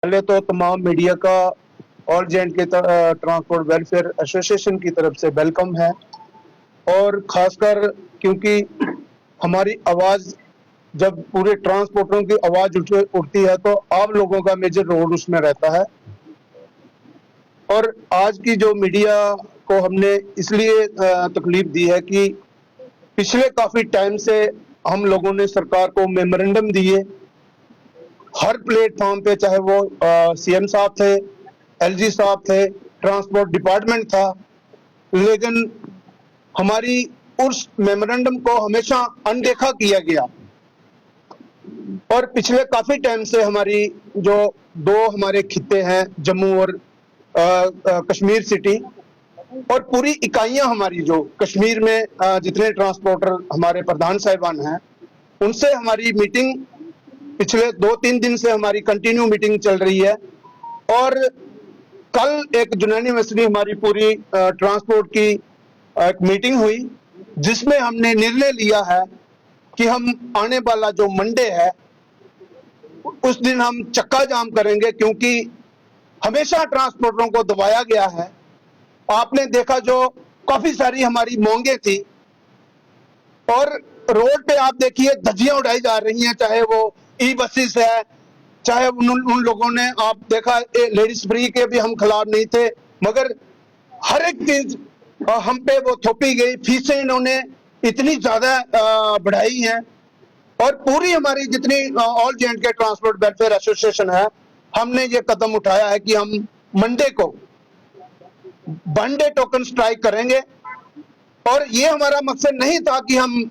पहले तो तमाम मीडिया का ऑल जेंट के ट्रांसपोर्ट वेलफेयर एसोसिएशन की तरफ से वेलकम है। और खासकर क्योंकि हमारी आवाज जब पूरे ट्रांसपोर्टरों की आवाज उठती है तो आप लोगों का मेजर रोल उसमें रहता है। और आज की जो मीडिया को हमने इसलिए तकलीफ दी है कि पिछले काफी टाइम से हम लोगों ने सरकार को मेमोरेंडम दिए हर प्लेटफॉर्म पे, चाहे वो सीएम साहब थे, एलजी साहब थे, ट्रांसपोर्ट डिपार्टमेंट था, लेकिन हमारी उस मेमोरेंडम को हमेशा अनदेखा किया गया। और पिछले काफी टाइम से हमारी जो दो हमारे खित्ते हैं, जम्मू और कश्मीर सिटी, और पूरी इकाइयां हमारी जो कश्मीर में जितने ट्रांसपोर्टर हमारे प्रधान साहिबान हैं, उनसे हमारी मीटिंग पिछले 2-3 दिन से हमारी कंटिन्यू मीटिंग चल रही है। और कल एक यूनानिमसली हमारी पूरी ट्रांसपोर्ट की एक मीटिंग हुई जिसमें हमने निर्णय लिया है कि हम आने वाला जो मंडे है उस दिन हम चक्का जाम करेंगे, क्योंकि हमेशा ट्रांसपोर्टरों को दबाया गया है। आपने देखा जो काफी सारी हमारी मांगे थी और रोड पे आप देखिए धज्जियां उड़ाई जा रही हैं, चाहे वो ई बसेस है, चाहे उन लोगों ने आप देखा लेडीज फ्री के भी हम खिलाफ नहीं थे, मगर हर एक चीज हम पे वो थोपी गई। फीसें इन्होंने इतनी ज्यादा बढ़ाई हैं। और पूरी हमारी जितनी ऑल जेंट के ट्रांसपोर्ट वेलफेयर एसोसिएशन है, हमने ये कदम उठाया है कि हम मंडे को वन डे टोकन स्ट्राइक करेंगे। और ये हमारा मकसद नहीं था कि हम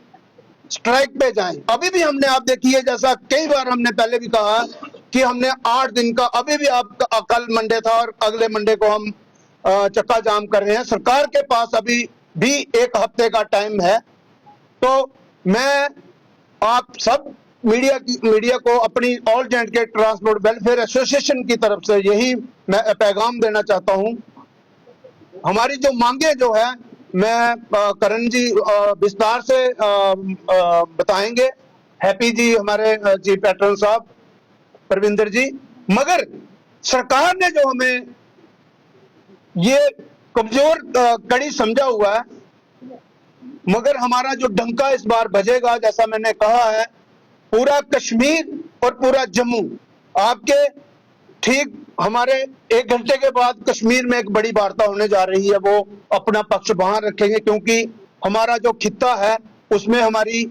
स्ट्राइक पे जाएं। अभी भी हमने, आप देखिए, जैसा कई बार हमने पहले भी कहा कि हमने 8 दिन का, अभी भी आप कल मंडे था और अगले मंडे को हम चक्का जाम कर रहे हैं। सरकार के पास अभी भी 1 हफ्ते का टाइम है। तो मैं आप सब मीडिया को अपनी ऑल जेंट के ट्रांसपोर्ट वेलफेयर एसोसिएशन की तरफ से यही मैं पैगाम देना चाहता हूं। हमारी जो मांगे जो है, मैं करण जी विस्तार से बताएंगे, हैप्पी जी, हमारे चीफ पैट्रन साहब, परविंदर जी, मगर सरकार ने जो हमें ये कमजोर कड़ी समझा हुआ है, मगर हमारा जो डंका इस बार बजेगा, जैसा मैंने कहा है, पूरा कश्मीर और पूरा जम्मू, आपके ठीक हमारे 1 घंटे के बाद कश्मीर में एक बड़ी वार्ता होने जा रही है, वो अपना पक्ष बाहर रखेंगे, क्योंकि हमारा जो खित्ता है उसमें हमारी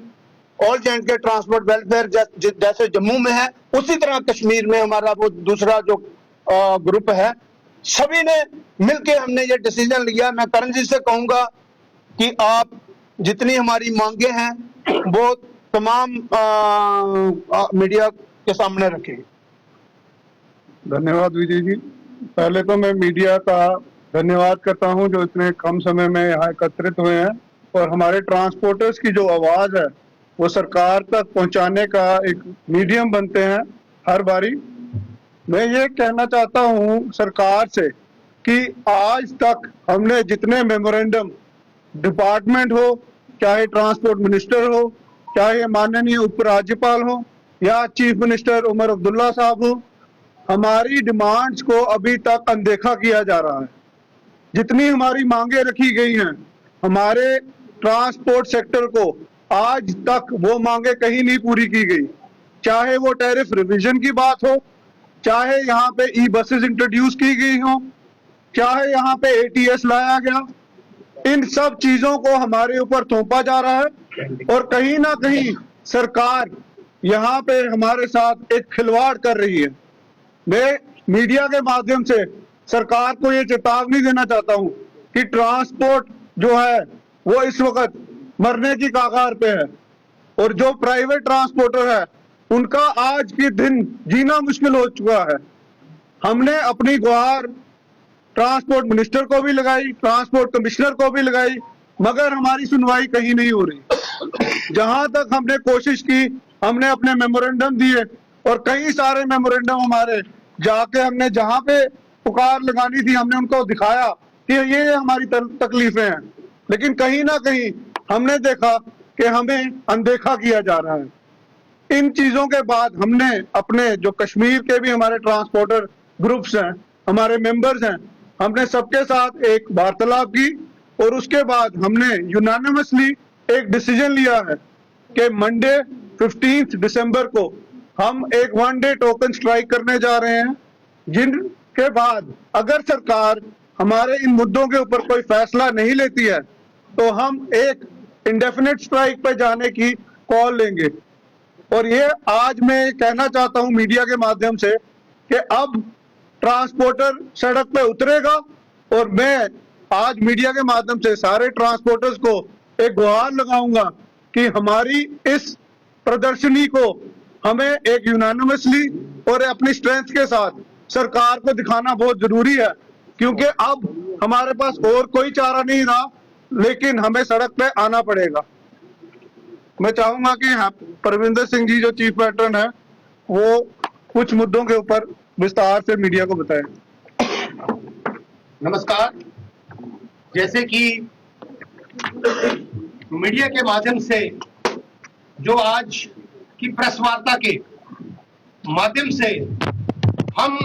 ऑल जेंट के ट्रांसपोर्ट वेलफेयर जैसे जम्मू में है, उसी तरह कश्मीर में हमारा वो दूसरा जो ग्रुप है। सभी ने मिलके हमने ये डिसीजन लिया। मैं करण जी से कहूंगा कि आप जितनी हमारी मांगे हैं वो तमाम मीडिया के सामने रखें। धन्यवाद विजय जी। पहले तो मैं मीडिया का धन्यवाद करता हूं जो इतने कम समय में यहाँ एकत्रित हुए हैं और हमारे ट्रांसपोर्टर्स की जो आवाज है वो सरकार तक पहुंचाने का एक मीडियम बनते हैं हर बारी। मैं ये कहना चाहता हूं सरकार से कि आज तक हमने जितने मेमोरेंडम, डिपार्टमेंट हो, चाहे ट्रांसपोर्ट मिनिस्टर हो, चाहे माननीय उपराज्यपाल हो या चीफ मिनिस्टर उमर अब्दुल्ला साहब हो, हमारी डिमांड्स को अभी तक अनदेखा किया जा रहा है। जितनी हमारी मांगे रखी गई हैं हमारे ट्रांसपोर्ट सेक्टर को, आज तक वो मांगे कहीं नहीं पूरी की गई। चाहे वो टैरिफ रिवीजन की बात हो, चाहे यहाँ पे ई बसेस इंट्रोड्यूस की गई हो, चाहे यहाँ पे एटीएस लाया गया, इन सब चीजों को हमारे ऊपर थोपा जा रहा है। और कहीं ना कहीं सरकार यहाँ पे हमारे साथ एक खिलवाड़ कर रही है। मैं मीडिया के माध्यम से सरकार को ये चेतावनी देना चाहता हूं कि ट्रांसपोर्ट जो है वो इस वक्त मरने की कगार पे है और जो प्राइवेट ट्रांसपोर्टर है उनका आज के दिन जीना मुश्किल हो चुका है। हमने अपनी गुहार ट्रांसपोर्ट मिनिस्टर को भी लगाई, ट्रांसपोर्ट कमिश्नर को भी लगाई, मगर हमारी सुनवाई कहीं नहीं हो रही। जहां तक हमने कोशिश की, हमने अपने मेमोरेंडम दिए और कई सारे मेमोरेंडम हमारे जाके हमने जहां पे पुकार लगानी थी हमने उनको दिखाया कि ये हमारी तकलीफें हैं, लेकिन कहीं ना कहीं हमने देखा कि हमें अनदेखा किया जा रहा है। इन चीजों के बाद हमने अपने जो कश्मीर के भी हमारे ट्रांसपोर्टर ग्रुप्स हैं, हमारे मेंबर्स हैं, हमने सबके साथ एक वार्तालाप की और उसके बाद हमने यूनानिमसली एक डिसीजन लिया है कि मंडे 15 दिसंबर को हम एक 1 डे टोकन स्ट्राइक करने जा रहे हैं, जिनके बाद अगर सरकार हमारे इन मुद्दों के ऊपर कोई फैसला नहीं लेती है तो हम एक इंडेफिनिट स्ट्राइक पे जाने की कॉल लेंगे। और ये आज मैं कहना चाहता हूं मीडिया के माध्यम से कि अब ट्रांसपोर्टर सड़क पे उतरेगा और मैं आज मीडिया के माध्यम से सारे ट्रांसपोर्टर्स को एक गुहार लगाऊंगा कि हमारी इस प्रदर्शनी को हमें एक यूनानिमसली और अपनी स्ट्रेंथ के साथ सरकार को दिखाना बहुत जरूरी है, क्योंकि अब हमारे पास और कोई चारा नहीं रहा, लेकिन हमें सड़क पे आना पड़ेगा। मैं चाहूंगा कि परविंदर सिंह जी जो चीफ पैटर्न है वो कुछ मुद्दों के ऊपर विस्तार से मीडिया को बताएं। नमस्कार। जैसे कि मीडिया के माध्यम से जो आज की प्रेस वार्ता के माध्यम से हम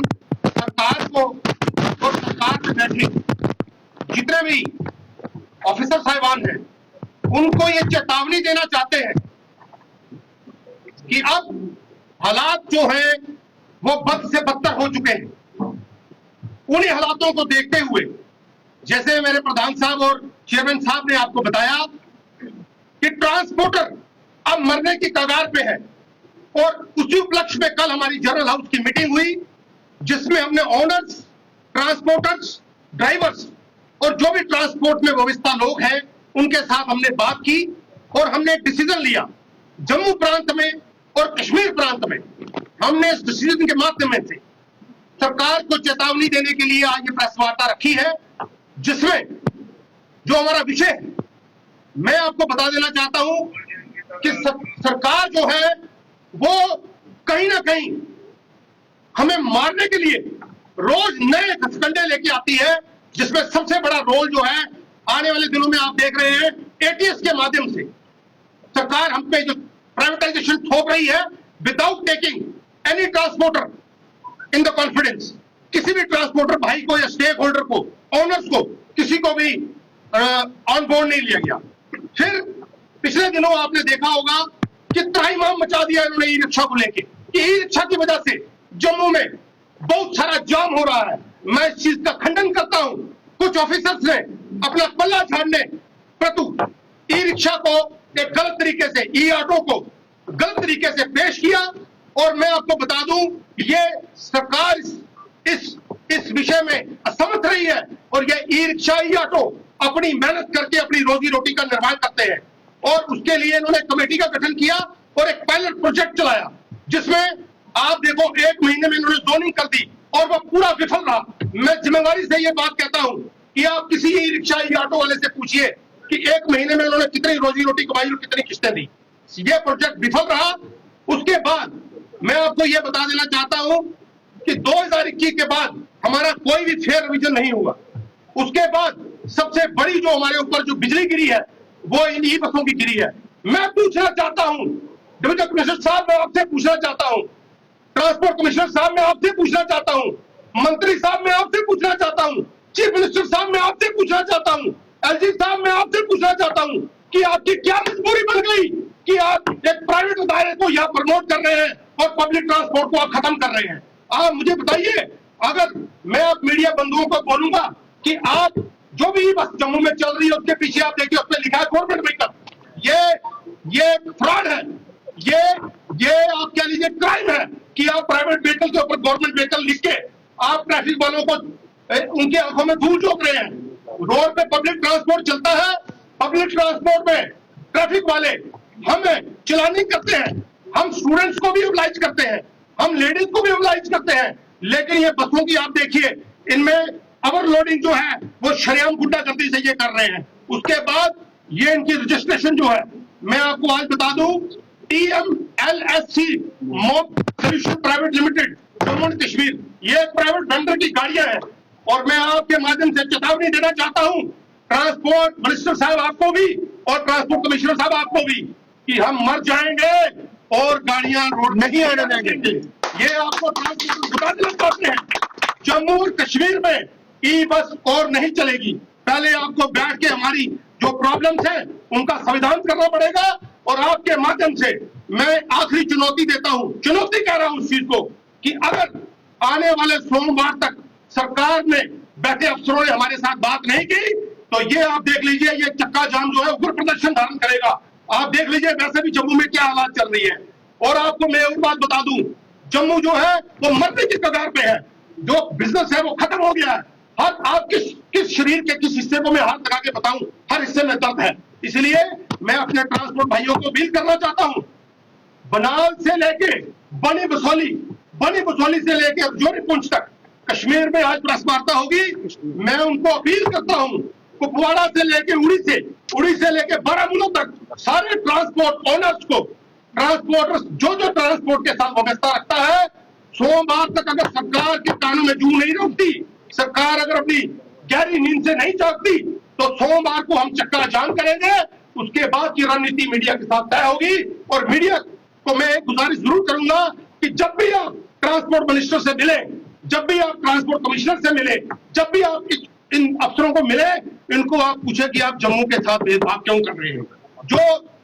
सरकार को और सरकार में बैठे जितने भी ऑफिसर साहिबान हैं उनको ये चेतावनी देना चाहते हैं कि अब हालात जो हैं वो बद से बदतर हो चुके हैं। उन्हीं हालातों को देखते हुए जैसे मेरे प्रधान साहब और चेयरमैन साहब ने आपको बताया कि ट्रांसपोर्टर अब मरने की कगार पे है, और उसी उपलक्ष्य में कल हमारी जनरल हाउस की मीटिंग हुई जिसमें हमने ओनर्स, ट्रांसपोर्टर्स, ड्राइवर्स और जो भी ट्रांसपोर्ट में व्यवस्था लोग हैं उनके साथ हमने बात की और हमने एक डिसीजन लिया। जम्मू प्रांत में और कश्मीर प्रांत में हमने इस डिसीजन के माध्यम से सरकार को चेतावनी देने के लिए आज ये प्रेस वार्ता रखी है, जिसमें जो हमारा विषय है मैं आपको बता देना चाहता हूं कि सरकार जो है वो कहीं ना कहीं हमें मारने के लिए रोज नए घसकंडे लेके आती है, जिसमें सबसे बड़ा रोल जो है आने वाले दिनों में आप देख रहे हैं एटीएस के माध्यम से सरकार हम पे जो प्राइवेटाइजेशन थोप रही है without taking any transporter in the confidence. किसी भी ट्रांसपोर्टर भाई को या स्टेक होल्डर को, ओनर्स को, किसी को भी ऑन बोर्ड नहीं लिया गया। फिर पिछले दिनों आपने देखा होगा कि त्राहिमाम मचा दिया इन्होंने ई रिक्शा को लेके। ई रिक्शा की वजह से जम्मू में बहुत सारा जाम हो रहा है। मैं इस चीज का खंडन करता हूं। कुछ ऑफिसर्स ने अपना पल्ला झाड़ने प्रतु ई रिक्शा को एक गलत तरीके से, ई ऑटो को गलत तरीके से पेश किया, और मैं आपको बता दूं ये सरकार इस विषय में असमर्थ रही है, और ये ई रिक्शा, ई ऑटो अपनी मेहनत करके अपनी रोजी रोटी का निर्वाह करते हैं, और उसके लिए इन्होंने कमेटी का गठन किया और एक पायलट प्रोजेक्ट चलाया जिसमें आप देखो 1 महीने में इन्होंने जोनिंग कर दी और वह पूरा विफल रहा। मैं जिम्मेवारी से ये बात कहता हूं कि आप किसी ई रिक्शा, ई ऑटो वाले से पूछिए कि 1 महीने में इन्होंने कितनी रोजी रोटी कमाई और कितनी किस्तें दी। ये प्रोजेक्ट विफल रहा। उसके बाद मैं आपको यह बता देना चाहता हूं कि 2021 के बाद हमारा कोई भी फेयर रिवीजन नहीं हुआ। उसके बाद सबसे बड़ी जो हमारे ऊपर जो बिजली गिरी है वो इन ई बसों की गिरी है। मैं पूछना चाहता हूं, डिविजन कमिश्नर साहब मैं आपसे पूछना चाहता हूं, ट्रांसपोर्ट कमिश्नर साहब मैं आपसे पूछना चाहता हूं, मंत्री साहब मैं आपसे पूछना चाहता हूं, चीफ मिनिस्टर साहब मैं आपसे पूछना चाहता हूं, एलजी साहब मैं आपसे पूछना चाहता हूं कि आपकी क्या मजबूरी बन गई कि आप एक प्राइवेट दायरे को यहाँ प्रमोट कर रहे हैं और पब्लिक ट्रांसपोर्ट को आप खत्म कर रहे हैं। आप मुझे बताइए, अगर मैं आप मीडिया बंधुओं को बोलूंगा कि आप जो भी बस जम्मू में चल रही है उसके पीछे आप देखिए उस पर लिखा है गवर्नमेंट व्हीकल। ये फ्रॉड है, ये आप कह लीजिए क्राइम है कि आप प्राइवेट व्हीकल के ऊपर गवर्नमेंट व्हीकल लिख के आप ट्रैफिक वालों को उनकी आंखों में धूल झोंक रहे हैं। रोड पे पब्लिक ट्रांसपोर्ट चलता है, पब्लिक ट्रांसपोर्ट में ट्रैफिक वाले हमें चलानी करते हैं, हम स्टूडेंट्स को भी ऑब्लाइज करते हैं, हम लेडीज को भी ऑब्लाइज करते हैं, लेकिन ये बसों की आप देखिए इनमें ओवरलोडिंग जो है वो शरेआम गुंडागर्दी से ये कर रहे हैं। उसके बाद ये इनकी रजिस्ट्रेशन जो है मैं आपको आज बता दूं, TMLSC mob solution private limited Jammu and Kashmir, ये एक प्राइवेट वेंडर की गाड़ियां हैं। और मैं आपके माध्यम से चेतावनी देना चाहता हूं ट्रांसपोर्ट मिनिस्टर साहब आपको भी और ट्रांसपोर्ट कमिश्नर साहब आपको भी कि हम मर जाएंगे और गाड़ियां रोड नहीं आने देंगे। ये आपको ट्रांसपोर्टर बता देना चाहते हैं। जम्मू और कश्मीर में ई बस और नहीं चलेगी। पहले आपको बैठ के हमारी जो प्रॉब्लम्स है उनका संविधान करना पड़ेगा। और आपके माध्यम से मैं आखिरी चुनौती देता हूं, चुनौती कह रहा हूं इस चीज को, कि अगर आने वाले सोमवार तक सरकार ने बैठे अफसरों ने हमारे साथ बात नहीं की तो ये आप देख लीजिए, ये चक्का जाम जो है उग्र प्रदर्शन धारण करेगा। आप देख लीजिए वैसे भी जम्मू में क्या हालात चल रही है। और आपको मैं और बात बता दूं, जम्मू जो है वो मरने की कगार पे है। जो बिजनेस है वो खत्म हो गया है। हर आप किस शरीर के किस हिस्से को मैं हाथ लगा के बताऊं, हर हिस्से में दर्द है। इसलिए मैं अपने ट्रांसपोर्ट भाइयों को अपील करना चाहता हूं, बनाल से लेके बनी बसोली से लेके जोरीपुंज तक कश्मीर में आज प्रेस वार्ता होगी। मैं उनको अपील करता हूं, कुपवाड़ा से लेके उड़ी से लेके बारामूला तक सारे ट्रांसपोर्ट ओनर्स को, ट्रांसपोर्टर्स जो ट्रांसपोर्ट के साथ व्यवस्था रखता है, सोमवार तक अगर सरकार के कानों में जू नहीं रोकती, सरकार अगर अपनी गहरी नींद से नहीं जागती तो सोमवार को हम चक्का जाम करेंगे। उसके बाद की रणनीति मीडिया के साथ तय होगी। और मीडिया को मैं एक गुजारिश जरूर करूंगा कि जब भी आप ट्रांसपोर्ट मिनिस्टर से मिले, जब भी आप ट्रांसपोर्ट कमिश्नर से मिले, जब भी आप इन अफसरों को मिले, इनको आप पूछे कि आप जम्मू के साथ भेदभाव क्यों कर रहे हैं। जो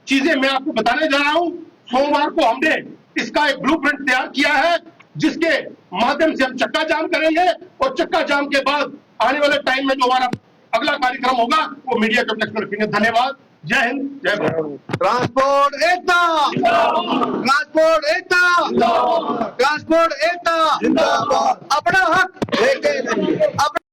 चीजें मैं आपको बताने जा रहा हूं, सोमवार को हमने इसका एक ब्लूप्रिंट तैयार किया है, जिसके माध्यम से हम चक्का जाम करेंगे। और चक्का जाम के बाद आने वाले टाइम में जो हमारा अगला कार्यक्रम होगा वो मीडिया के उपलक्ष्य में रखेंगे। धन्यवाद। जय हिंद, जय भारत। ट्रांसपोर्ट एकता, ट्रांसपोर्ट एकता, ट्रांसपोर्ट एकता, अपना हक लेके रहेंगे।